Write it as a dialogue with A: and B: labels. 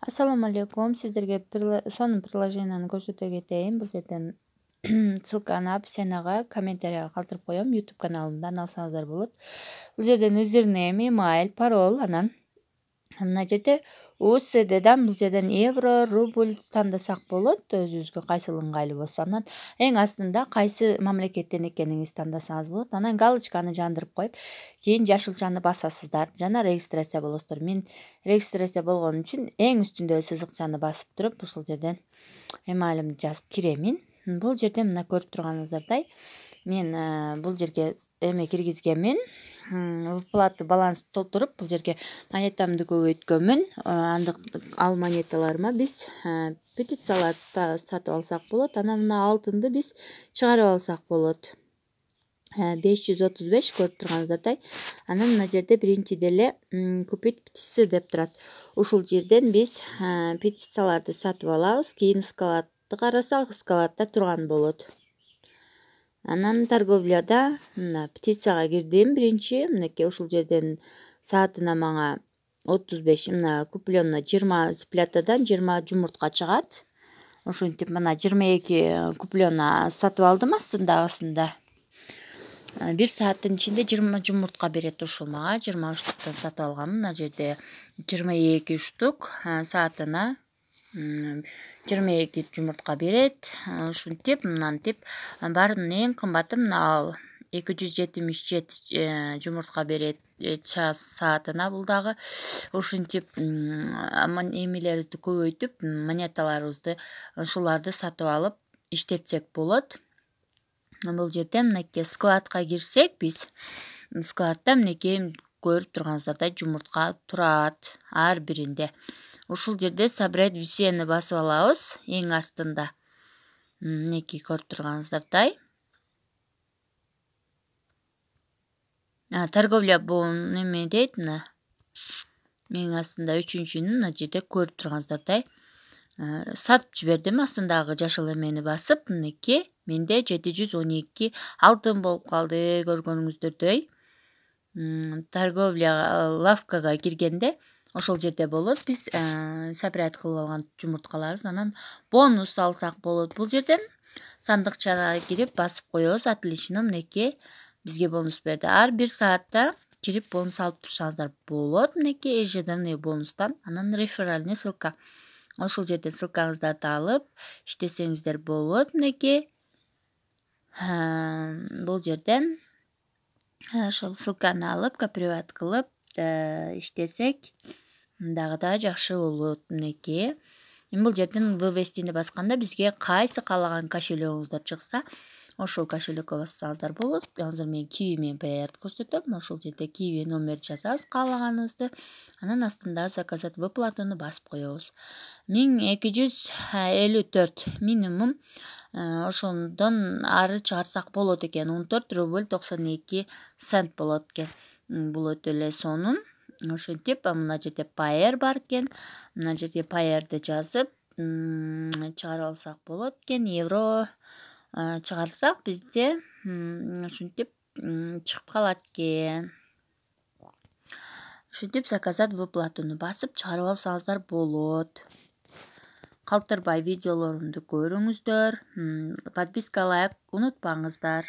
A: Ассаламу алейкум. Сиздерге сонун приложениени көрсөтө кетейин. Бул жерден ссылканы описанияга, комментарийга калтырып коем. YouTube каналымдан алсаңыздар болот. Бул жерден юзернейм, email, пароль, анан мына жерде USDдан бул жерден евро, рубль тандасак болот. Өзүбүзгө кайсыл ыңгайлуу болсо. Анан эң астында кайсы мамлекеттен экениңизди тандасаңыз болот. Анан галочканы жандырып коюп, кийин жашылчаны басасыздар жана регистрация болосуздар. Мен регистрация болгон үчүн эң үстүндөгү сызыкчаны басып туруп, ушул жерден emailимди жазып киремин. Бул жерде мына көрүп турганыңыздардай мен бул жерге эме киргизгенмин. Выплаты баланс толтуруп бул жерге монетамды көбөйткөнмүн. Ал монеталарыма биз петицияларды сатып алсак болот. Анан мына алтынды биз чыгарып алсак болот. 535 көрүп турганыңыздардай. Анан мына жерде биринчи деле купить птицы деп турат. Ушул жерден биз петицияларды сатып алабыз. Кийин складты карасак, складда турган болот. Анан торговляда мына птицага кирдим биринчи. Мынакей ушул жерден саатына мага 35, мына куплено 20 цыплятадан 20 жумуртка чыгат. Ошентип мына 22 куплено сатып алдым астындагысында. 1 сааттын ичинде 20 жумуртка берет ушул мага. 20 штуктан сатып алгам. Мына жерде 22 штук саатына 22 жумуртка берет. Ушинтип мынантип баарынын эң кымбаты мына ал 277 жумуртка берет саатына бул дагы. Ушинтип эмелерибизди көбөйтүп, монеталарыбызды ушуларды сатып алып иштетсек болот. Бул жерде мынакей складка кирсек биз, складда мынакей көрүп турганыңыздардай жумуртка турат ар биринде. Ушул жерде собрать весени басып алабыз эң астында. Мынакей көрүп турганыңыздардай. Торговля бул неме дейт мына. Эң астында 3-чүнү мына жерде көрүп турганыңыздардай. Сатып жибердим астындагы жашыл эмени басып, мынакей менде 712 алтын болуп калды көргөнүңүздөрдөй. Торговля лавкага киргенде ошол жерде болот. Биз собрать кылып алган жумурткаларыбыз, анан бонус алсак болот. Бул жерден сандыкчага кирип басып коебуз. Отлично, мынакей бизге бонус берди. Ар 1 саатта кирип бонус алып турсаңыздар болот. Мынакей ежедневный бонустан. Анан реферальный ссылка. Ошол жерден ссылкаңыздарды алып иштесеңиздер болот. Мынакей бул жерден ошол ссылканы алып копировать кылып иштесек дагы да жакшы болот. Мынакей бул жерден вывестини басканда бизге кайсы каалаган кошелегиңиздар чыкса, ошол кошелекке бассаңыздар болот. Азыр мен Kiwi менен Paye'ди көрсөтөм. Ошол жерде Kiwi номер жазабыз каалаганыбызды. Анан астында заказать выплатуну басып коебуз. 1254 минимум. Ошондон ары чыгарсак болот экен. 14 рубль 92 цент болот экен. Бул өтө эле сонун. Ошентип мына жерде Payer бар экен. Мына жерге Payer'ди жазып чыгарып алсак болот экен. Евро чыгарсак бизде ушинтип чыгып калат экен. Ушинтип заказать выплатуну басып чыгарып алсаңыздар болот. Калтырбай видеолорумду көрүңүздөр. Подписка, лайк унутпаңыздар.